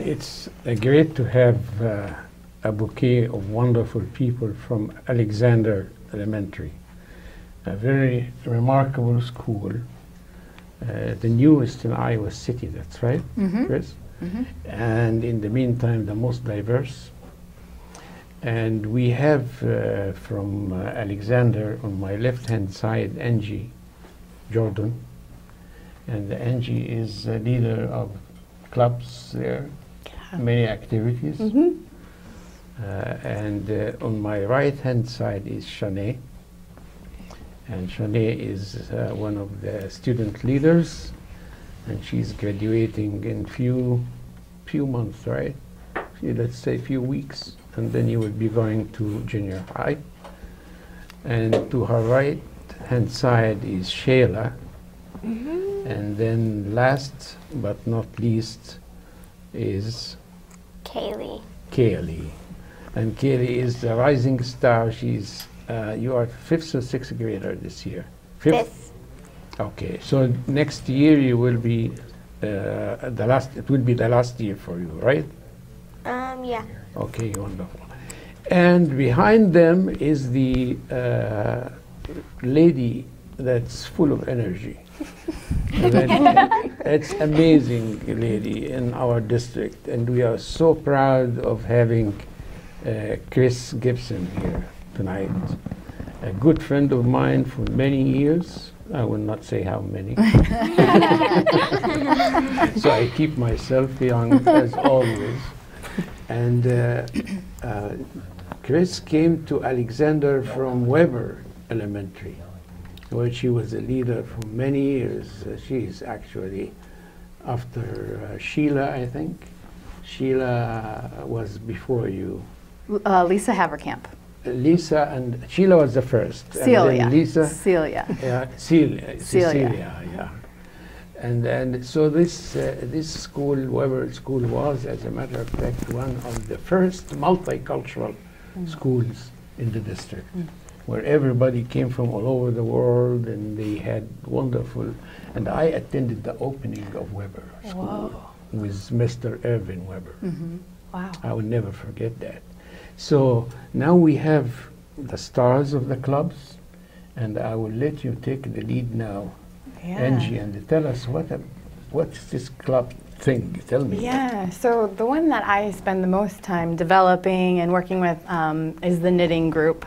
It's great to have a bouquet of wonderful people from Alexander Elementary, a very remarkable school, the newest in Iowa City, that's right, Chris? And in the meantime, the most diverse. And we have from Alexander on my left-hand side, Angie Jordan. And Angie is a leader of clubs there, many activities. And on my right-hand side is Shanae. And Shanae is one of the student leaders, and she's graduating in few months, right? Let's say few weeks, and then you will be going to junior high. And to her right-hand side is Shayla. And then last but not least is Kaylee. Kaylee. And Kaylee is the rising star. She's, you are 5th or 6th grader this year? 5th. Okay, so next year you will be, it will be the last year for you, right? Yeah. Okay, wonderful. And behind them is the lady that's full of energy. It's amazing lady in our district, and we are so proud of having Chris Gibson here tonight. A good friend of mine for many years. I will not say how many. So I keep myself young as always. And Chris came to Alexander from Weber Elementary, where she was a leader for many years. She's actually, after Sheila, I think. Sheila was before you. Lisa Haverkamp. Lisa and Sheila was the first. Celia. And then Lisa. Celia. Yeah, Cecilia, yeah. And so this school, Weber School, was, as a matter of fact, one of the first multicultural schools in the district, where everybody came from all over the world, and they had wonderful. And I attended the opening of Weber School with Mr. Irvin Weber. Wow. I will never forget that. So now we have the stars of the clubs, and I will let you take the lead now, Angie, and tell us what's this club thing? Tell me. Yeah, so the one that I spend the most time developing and working with is the knitting group.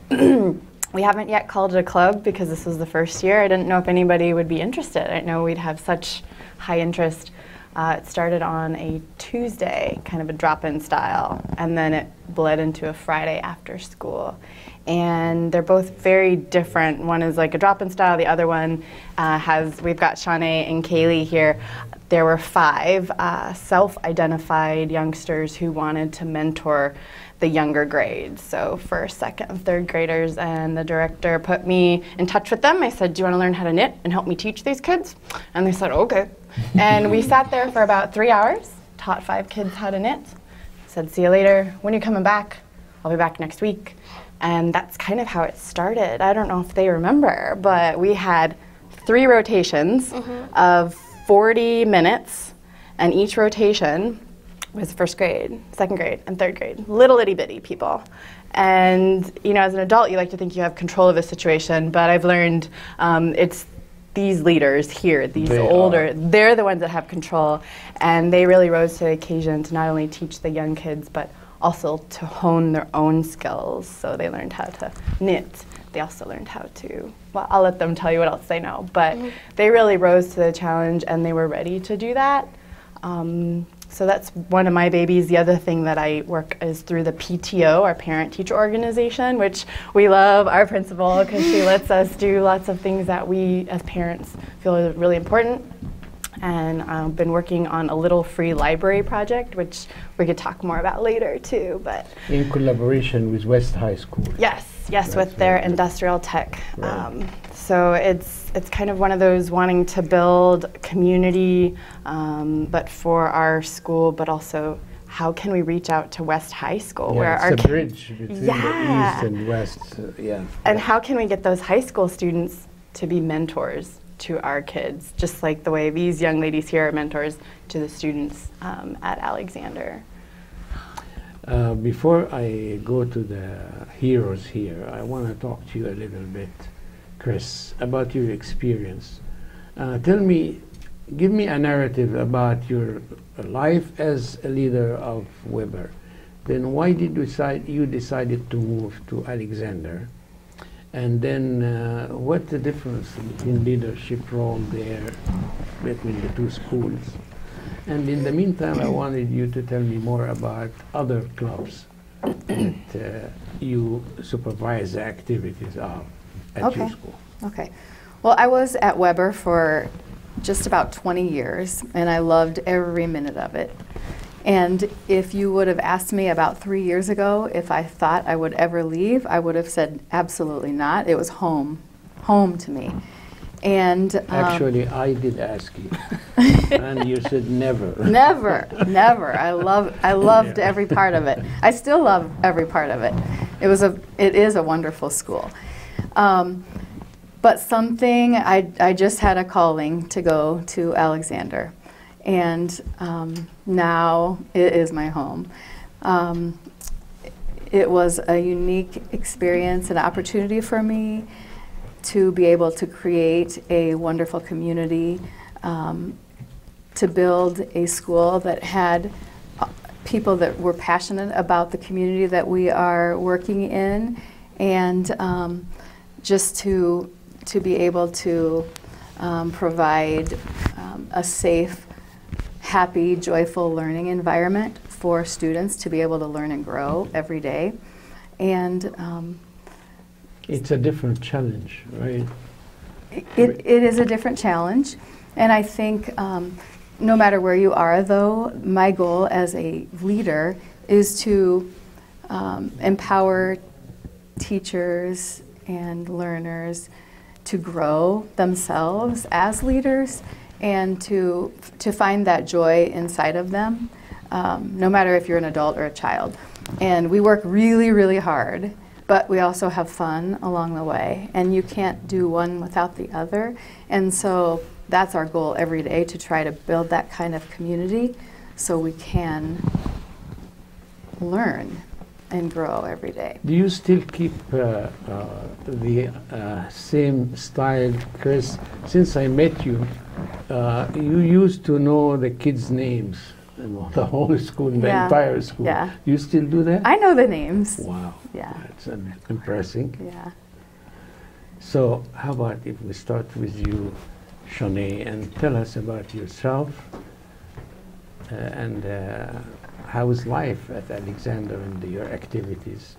We haven't yet called it a club because this was the first year. I didn't know if anybody would be interested. I didn't know we'd have such high interest. It started on a Tuesday, kind of a drop-in style, and then it bled into a Friday after school. And they're both very different. One is like a drop-in style, the other one we've got Shanae and Kaylee here. There were 5 self-identified youngsters who wanted to mentor the younger grades, so 1st, 2nd, and 3rd graders, and the director put me in touch with them. I said, do you want to learn how to knit and help me teach these kids? And they said, okay. And we sat there for about 3 hours, taught 5 kids how to knit. Said, see you later. When are you coming back? I'll be back next week. And that's kind of how it started. I don't know if they remember, but we had 3 rotations of 40 minutes, and each rotation was 1st grade, 2nd grade, and 3rd grade. Little itty bitty people. And you know, as an adult, you like to think you have control of a situation, but I've learned it's these leaders here, these they're the ones that have control, and they really rose to the occasion to not only teach the young kids, but also to hone their own skills. So they learned how to knit. They also learned how to, well, I'll let them tell you what else they know, but they really rose to the challenge, and they were ready to do that. So that's one of my babies. The other thing that I work is through the PTO, our parent-teacher organization, which we love our principal because she lets us do lots of things that we as parents feel are really important. And I've been working on a little free library project, which we could talk more about later too. But In collaboration with West High School. yes, That's with their very good. industrial tech. Right. So it's kind of one of those wanting to build community, but for our school, but also how can we reach out to West High School Yeah, where it's our a ki- bridge between the Yeah. East and West. Yeah. and how can we get those high school students to be mentors to our kids, just like the way these young ladies here are mentors to the students at Alexander. Before I go to the heroes here, I want to talk to you a little bit, Chris, about your experience. Give me a narrative about your life as a leader of Weber. Then why did you decided to move to Alexander? And then what's the difference between leadership role there between the two schools? And in the meantime, I wanted you to tell me more about other clubs that you supervise the activities of at your Okay. school. Okay. Well, I was at Weber for just about 20 years, and I loved every minute of it. And if you would have asked me about 3 years ago if I thought I would ever leave, I would have said absolutely not. It was home to me. And Actually, I did ask you, and you said never. never. I loved Yeah. every part of it. I still love every part of it. It is a wonderful school. But something, I just had a calling to go to Alexander. And now it is my home. It was a unique experience, an opportunity for me to be able to create a wonderful community, to build a school that had people that were passionate about the community that we are working in, and just to be able to provide a safe, happy, joyful learning environment for students to be able to learn and grow every day. And It's a different challenge, right? it is a different challenge. And I think no matter where you are, though, my goal as a leader is to empower teachers and learners to grow themselves as leaders and to find that joy inside of them, no matter if you're an adult or a child. And we work really, really hard, but we also have fun along the way. And you can't do one without the other. And so that's our goal every day, to try to build that kind of community so we can learn and grow every day. Do you still keep the same style, Chris? Since I met you, you used to know the kids' names, the whole school, the Yeah. entire school. Yeah. You still do that? I know the names. Wow. Yeah. That's impressive. Yeah. So how about if we start with you, Shanae, and tell us about yourself and how is life at Alexander and your activities?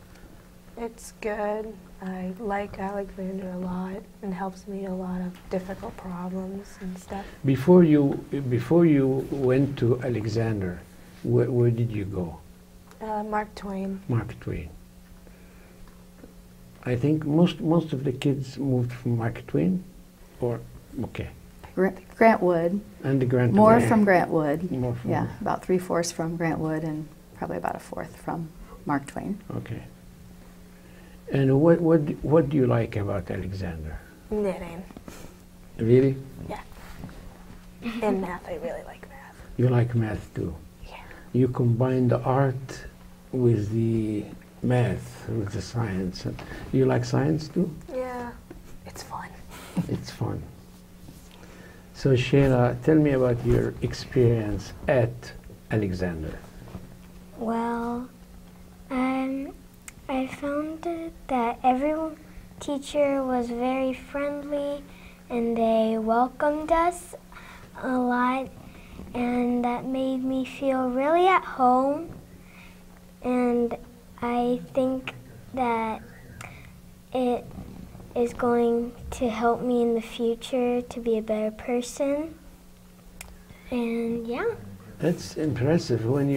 It's good. I like Alexander a lot and helps me a lot of difficult problems and stuff. Before you went to Alexander, where did you go? Mark Twain. Mark Twain. I think most of the kids moved from Mark Twain, or okay, Grant Wood. and the Grant. More Twain. from Grant Wood. More from Yeah, about 3/4 from Grant Wood and probably about 1/4 from Mark Twain. Okay. And what do you like about Alexander? Knitting. Really? And math. I really like math. You like math too. Yeah. You combine the art with the math, with the science. You like science too? Yeah. It's fun. It's fun. So Shayla, tell me about your experience at Alexander. Well, I found that every teacher was very friendly and they welcomed us a lot. and that made me feel really at home. And I think that it is going to help me in the future to be a better person. And yeah. That's impressive. When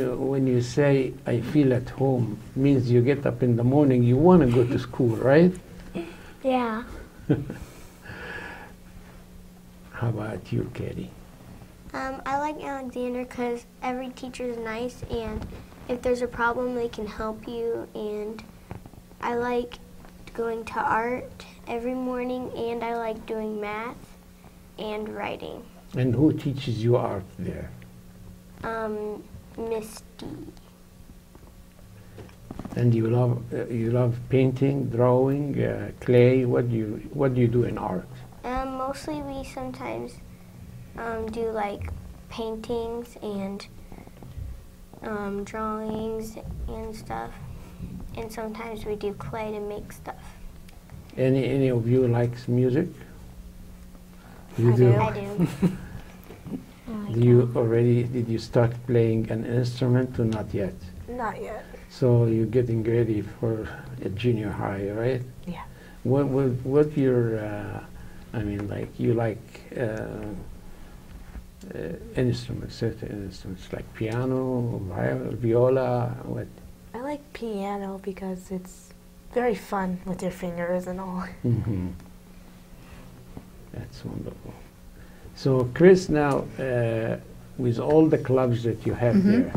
you say I feel at home, means you get up in the morning, you want to go to school, right? Yeah. How about you, Katie? I like Alexander because every teacher is nice, and if there's a problem, they can help you. And I like going to art every morning, and I like doing math and writing. And who teaches you art there? Misty. And you love painting, drawing, clay. What do you do in art? Mostly we sometimes do like paintings and drawings and stuff, and sometimes we do clay to make stuff. Any of you likes music? You I do. I do. Did you start playing an instrument or not yet? Not yet. So you're getting ready for a junior high, right? Yeah. What your, I mean, like you like instruments, certain instruments like piano, viola, what? I like piano because it's very fun with your fingers and all. Mm-hmm. That's wonderful. So Chris, now with all the clubs that you have there,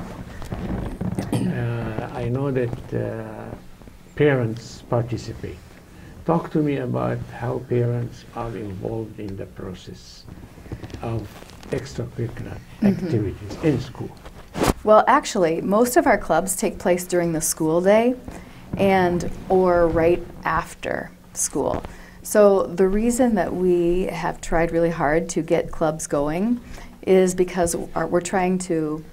I know that parents participate. Talk to me about how parents are involved in the process of extracurricular activities in school. Well, actually, most of our clubs take place during the school day or right after school. So the reason that we have tried really hard to get clubs going is because we're trying to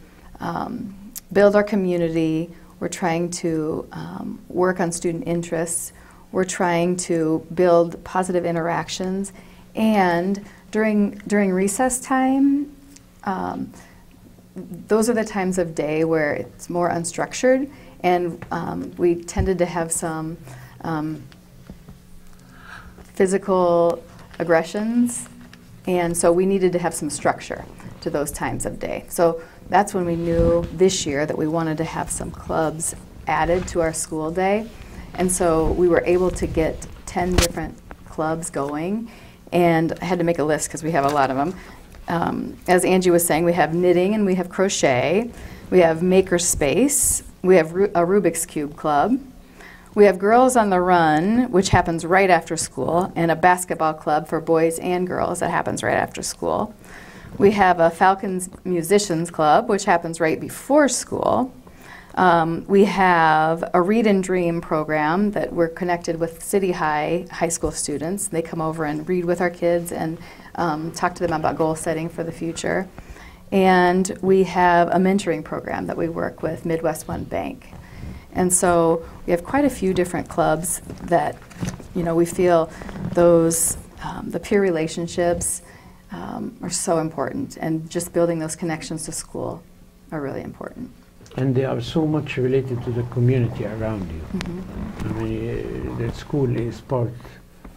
build our community, we're trying to work on student interests, we're trying to build positive interactions, and during recess time, those are the times of day where it's more unstructured, and we tended to have some physical aggressions, and so we needed to have some structure to those times of day. So that's when we knew this year that we wanted to have some clubs added to our school day, and so we were able to get 10 different clubs going, and I had to make a list because we have a lot of them. As Angie was saying, we have knitting and we have crochet, we have makerspace, we have a Rubik's Cube club, we have Girls on the Run, which happens right after school, and a basketball club for boys and girls that happens right after school. We have a Falcons Musicians Club, which happens right before school. We have a Read and Dream program that we're connected with City high school students. They come over and read with our kids and talk to them about goal setting for the future. And we have a mentoring program that we work with Midwest One Bank. And so we have quite a few different clubs that, we feel those, the peer relationships are so important, and just building those connections to school are really important. And they are so much related to the community around you. I mean, the school is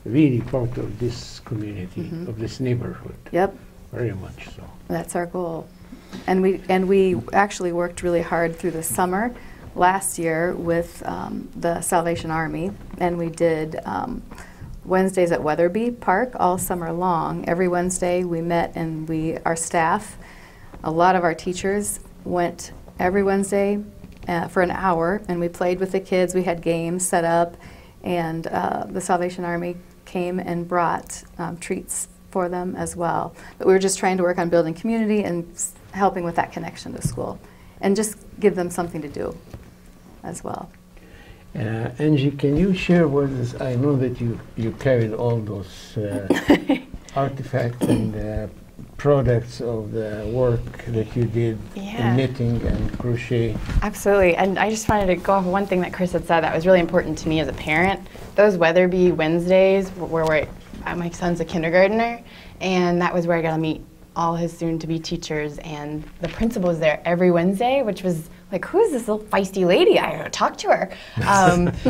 really part of this community, of this neighborhood. Yep. Very much so. That's our goal. And we actually worked really hard through the summer last year with the Salvation Army, and we did Wednesdays at Weatherby Park all summer long. Every Wednesday we met, and our staff, a lot of our teachers went every Wednesday for an hour, and we played with the kids. We had games set up, and the Salvation Army came and brought treats for them as well. But we were just trying to work on building community and helping with that connection to school, and just give them something to do as well. Angie, can you share with us, I know that you carried all those artifacts and products of the work that you did in knitting and crochet. Absolutely, and I just wanted to go off one thing that Chris had said that was really important to me as a parent. Those Weatherby Wednesdays where my son's a kindergartner, and that was where I got to meet all his soon-to-be teachers, and the principal was there every Wednesday, which was like, who is this little feisty lady? I gotta talk to her.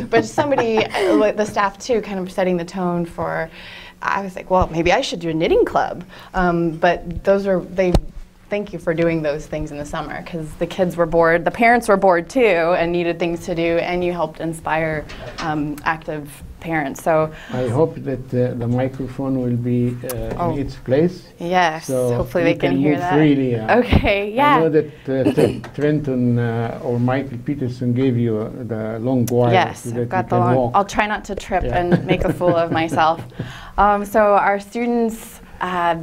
But somebody, the staff too, kind of setting the tone for, I was like, well, maybe I should do a knitting club. But thank you for doing those things in the summer, because the kids were bored, the parents were bored too, and needed things to do, and you helped inspire active parents. So I hope that the microphone will be in its place. Yes, so hopefully they can hear move that. Freely, Okay, yeah. I know that Trenton or Michael Peterson gave you the long wire. Yes, so I've that got you the can long. walk. I'll try not to trip and make a fool of myself. So our students,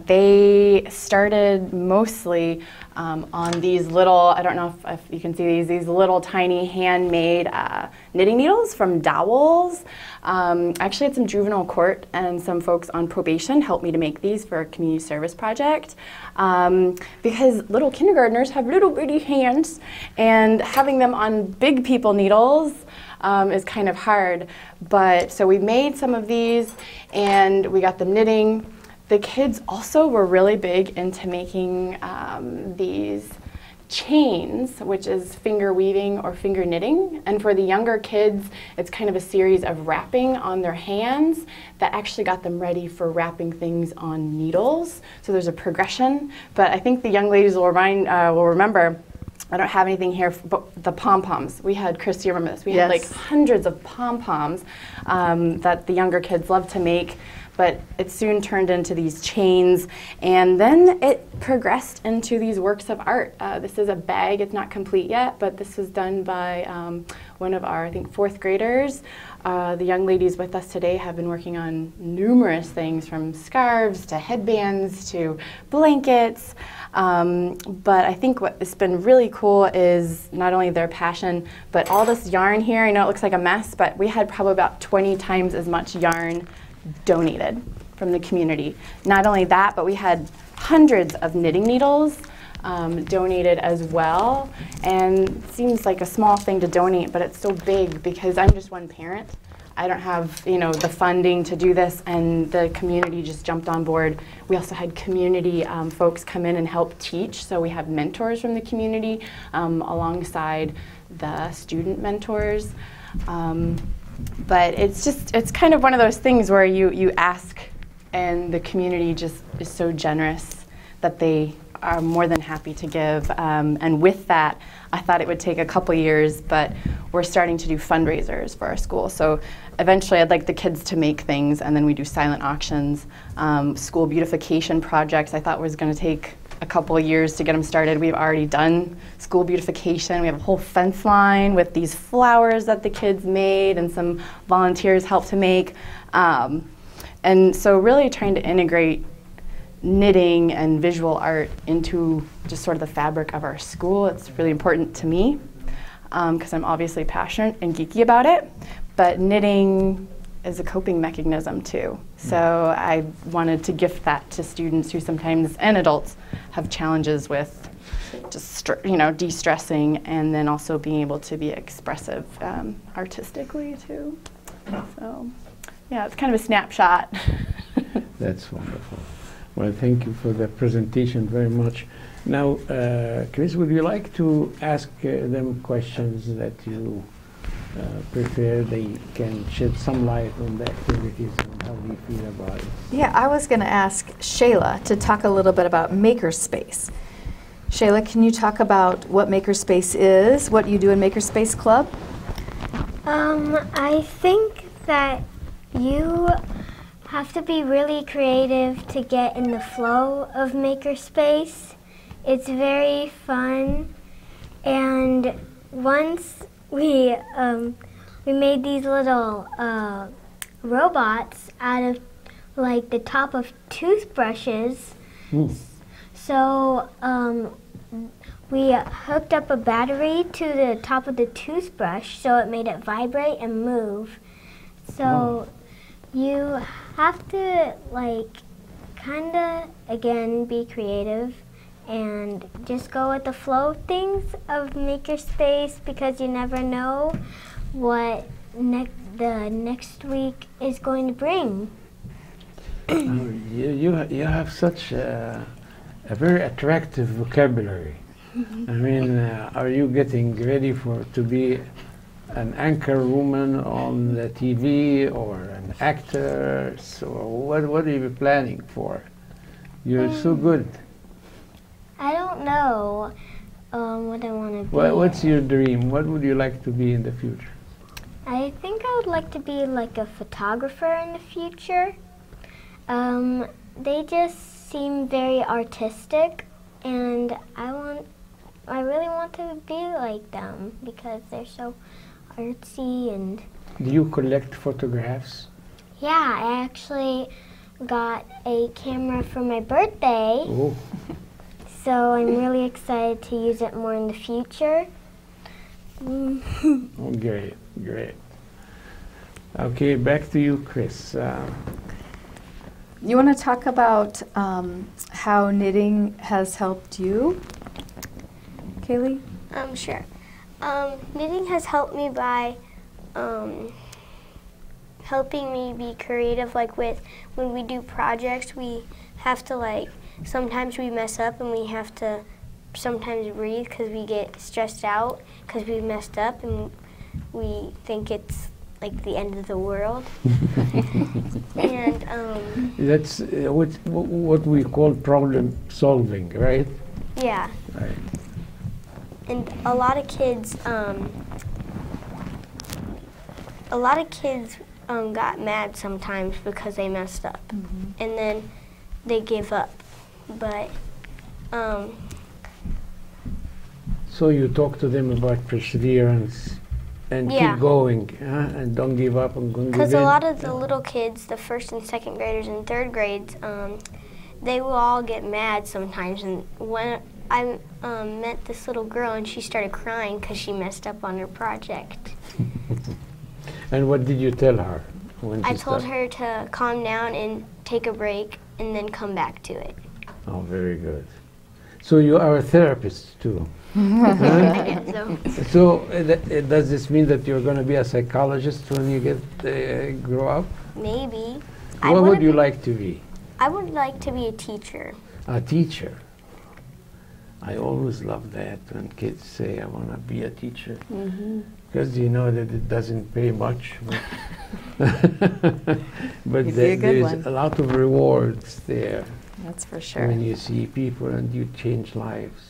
they started mostly on these little, I don't know if you can see these little tiny handmade knitting needles from dowels. I actually had some juvenile court and some folks on probation help me to make these for a community service project, because little kindergartners have little bitty hands, and having them on big people needles is kind of hard. But so we made some of these and we got them knitting. The kids also were really big into making these chains, which is finger weaving or finger knitting. And for the younger kids, it's kind of a series of wrapping on their hands that actually got them ready for wrapping things on needles. So there's a progression. But I think the young ladies will remember, I don't have anything here, but the pom-poms. We had, Chris, you remember this? We had like hundreds of pom-poms that the younger kids love to make. But it soon turned into these chains, and then it progressed into these works of art. This is a bag, it's not complete yet, but this was done by one of our, I think, 4th graders. The young ladies with us today have been working on numerous things, from scarves to headbands to blankets. But I think what has been really cool is not only their passion, but all this yarn here. I know it looks like a mess, but we had probably about 20 times as much yarn donated from the community. Not only that, but we had hundreds of knitting needles donated as well. And it seems like a small thing to donate, but it's so big because I'm just one parent. I don't have, the funding to do this, and the community just jumped on board. We also had community folks come in and help teach, so we have mentors from the community alongside the student mentors. But it's kind of one of those things where you ask, and the community just is so generous that they are more than happy to give. And with that, I thought it would take a couple years, but we're starting to do fundraisers for our school. So eventually I'd like the kids to make things, and then we do silent auctions, school beautification projects. I thought was going to take a couple of years to get them started. We've already done school beautification. We have a whole fence line with these flowers that the kids made and some volunteers helped to make. And so really trying to integrate knitting and visual art into just sort of the fabric of our school. It's really important to me because I'm obviously passionate and geeky about it, but knitting is a coping mechanism too. So I wanted to gift that to students who sometimes, and adults, have challenges with just de-stressing, and then also being able to be expressive artistically too. So yeah, it's kind of a snapshot. That's wonderful. Well, thank you for the presentation very much. Now, Chris, would you like to ask them questions that you prefer? They can shed some light on the activities and how they feel about it. Yeah, I was going to ask Shayla to talk a little bit about Makerspace. Shayla, can you talk about what Makerspace is, what you do in Makerspace Club? I think that you have to be really creative to get in the flow of Makerspace. It's very fun, and once we made these little robots out of like the top of toothbrushes. So we hooked up a battery to the top of the toothbrush so it made it vibrate and move. So you have to kind of, again, be creative and just go with the flow of things of Makerspace, because you never know what the next week is going to bring. You have such a a very attractive vocabulary. I mean, are you getting ready to be an anchor woman on the TV or an actor? So what are you planning for? You're so good. I don't know what I want to be. What's your dream? What would you like to be in the future? I think I would like to be like a photographer in the future. They just seem very artistic, and I really want to be like them because they're so artsy. And Do you collect photographs? yeah, I actually got a camera for my birthday, Oh, so I'm really excited to use it more in the future. oh, great, great. Okay, back to you, Chris. You want to talk about how knitting has helped you, Kaylee? Sure. Knitting has helped me by helping me be creative. Like when we do projects, we have to sometimes we mess up and we have to sometimes breathe because we get stressed out because we messed up and we think it's like the end of the world. And That's what we call problem solving, right? yeah. Right. And a lot of kids got mad sometimes because they messed up, and then they give up. But So you talk to them about perseverance and Yeah. keep going, and don't give up and don't give because in. a lot of the little kids, the first and second graders and third grades, they will all get mad sometimes. And when I met this little girl, and she started crying because she messed up on her project. And what did you tell her when I she told started? her to calm down and take a break and then come back to it. Oh, very good. So you are a therapist too. Huh? So Does this mean that you're going to be a psychologist when you grow up? maybe. What would you like to be? I would like to be a teacher. A teacher. I always love that when kids say, I want to be a teacher. Because you know that it doesn't pay much. But You'd be a good there's one. a lot of rewards there That's for sure. when you see people and you change lives.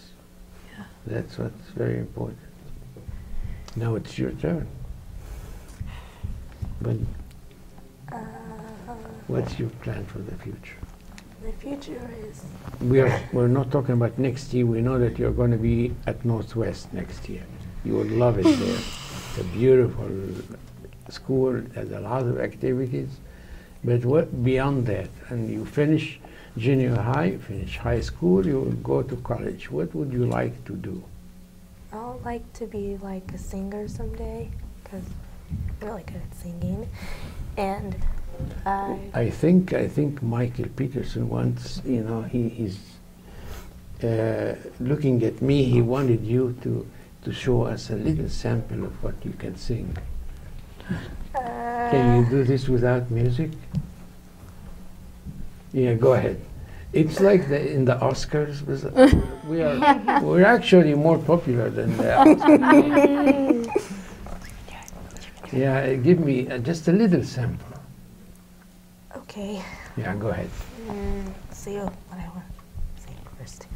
That's what's very important. Now it's your turn. But what's your plan for the future? The future is We're not talking about next year. We know that you're going to be at Northwest next year. You will love it there. It's a beautiful school. It has a lot of activities. But what beyond that? And you finish junior high, finish high school, you will go to college. What would you like to do? I would like to be like a singer someday because I'm really good at singing, and I think Michael Peterson once, he's looking at me. He wanted you to show us a little sample of what you can sing. Can you do this without music? Yeah, go ahead. It's like in the Oscars. We're actually more popular than the Oscars. Yeah, give me just a little sample. okay. Yeah, go ahead. Let's see what I want to say first.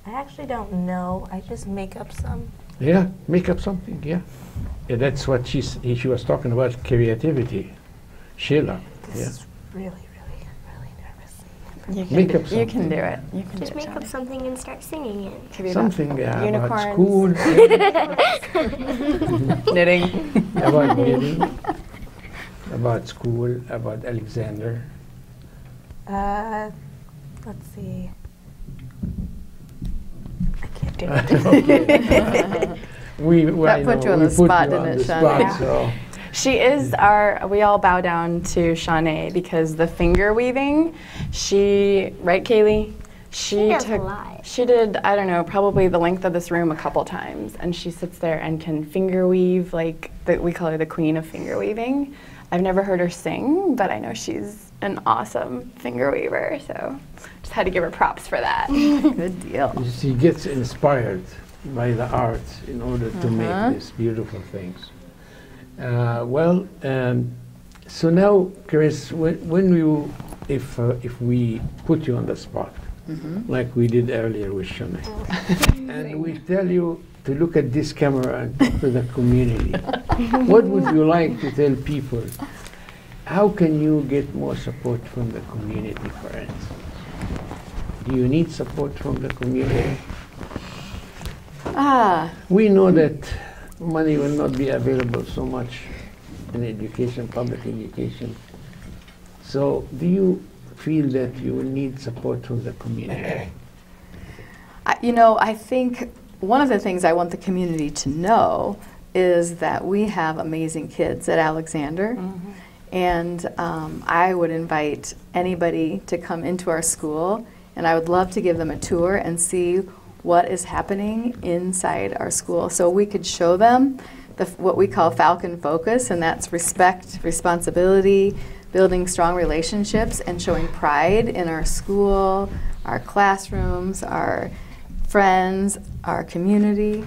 I actually don't know. I just make up some. Yeah, make up something. Yeah, that's what she was talking about, creativity. Sheila. This Yeah. is really, really, really nervous. You can, Make do, up you can something. do it. You can Just do it, make up Johnny. something and start singing it. Could be about Something about unicorns. school, knitting. about knitting, about school, about Alexander. Let's see. I can't do it. That put you on the spot, didn't it, Shawnee? Yeah. So She is we all bow down to Shawnee because the finger weaving, right, Kaylee? She does a lot. She did, I don't know, probably the length of this room a couple times. And she sits there and can finger weave, we call her the queen of finger weaving. I've never heard her sing, but I know she's an awesome finger weaver, so just had to give her props for that. Good deal. She gets inspired by the art in order to make these beautiful things. So now, Chris, if we put you on the spot, like we did earlier with Shanae, and we tell you to look at this camera and talk to the community, what would you like to tell people? How can you get more support from the community, for instance? Do you need support from the community? We know that money will not be available so much in education, public education. So do you feel that you will need support from the community? I think one of the things I want the community to know is that we have amazing kids at Alexander. And I would invite anybody to come into our school, and I would love to give them a tour and see what is happening inside our school. So we could show them what we call Falcon Focus, and that's respect, responsibility, building strong relationships, and showing pride in our school, our classrooms, our friends, our community,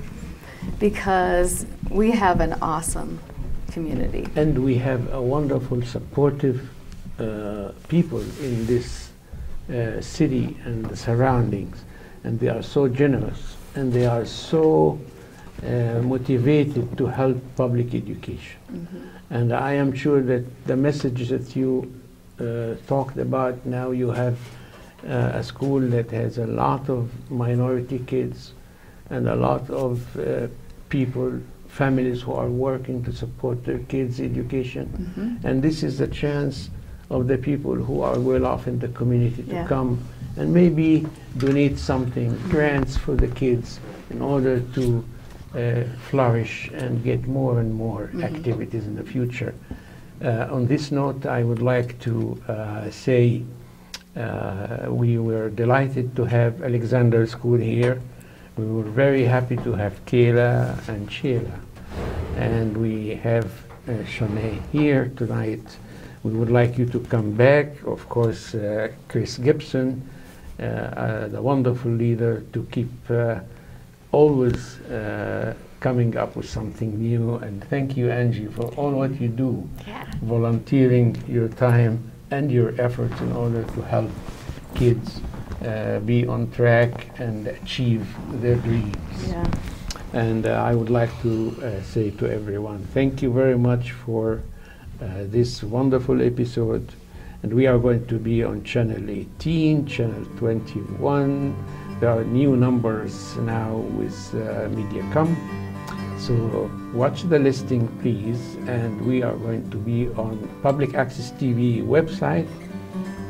because we have an awesome community. And we have a wonderful, supportive people in this city and the surroundings, and they are so generous, and they are so motivated to help public education. And I am sure that the message that you talked about, now you have a school that has a lot of minority kids and a lot of people, families who are working to support their kids' education. And this is the chance of the people who are well off in the community to come and maybe donate something, grants for the kids, in order to flourish and get more and more activities in the future. On this note, I would like to say we were delighted to have Alexander School here. We were very happy to have Kayla and Sheila. And we have Shanae here tonight. We would like you to come back. Of course, Chris Gibson, the wonderful leader, to keep always coming up with something new. And thank you, Angie, for all what you do, volunteering your time and your efforts in order to help kids be on track and achieve their dreams. And I would like to say to everyone, thank you very much for this wonderful episode. And we are going to be on Channel 18, Channel 21. There are new numbers now with Mediacom. So watch the listing, please. And we are going to be on Public Access TV website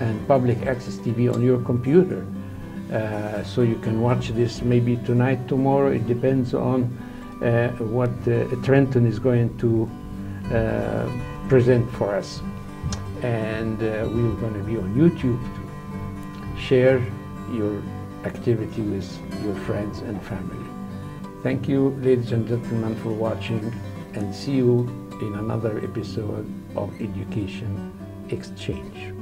and Public Access TV on your computer. So you can watch this maybe tonight, tomorrow. It depends on what Trenton is going to present for us. And we're going to be on YouTube to share your activity with your friends and family. Thank you, ladies and gentlemen, for watching, and see you in another episode of Education Exchange.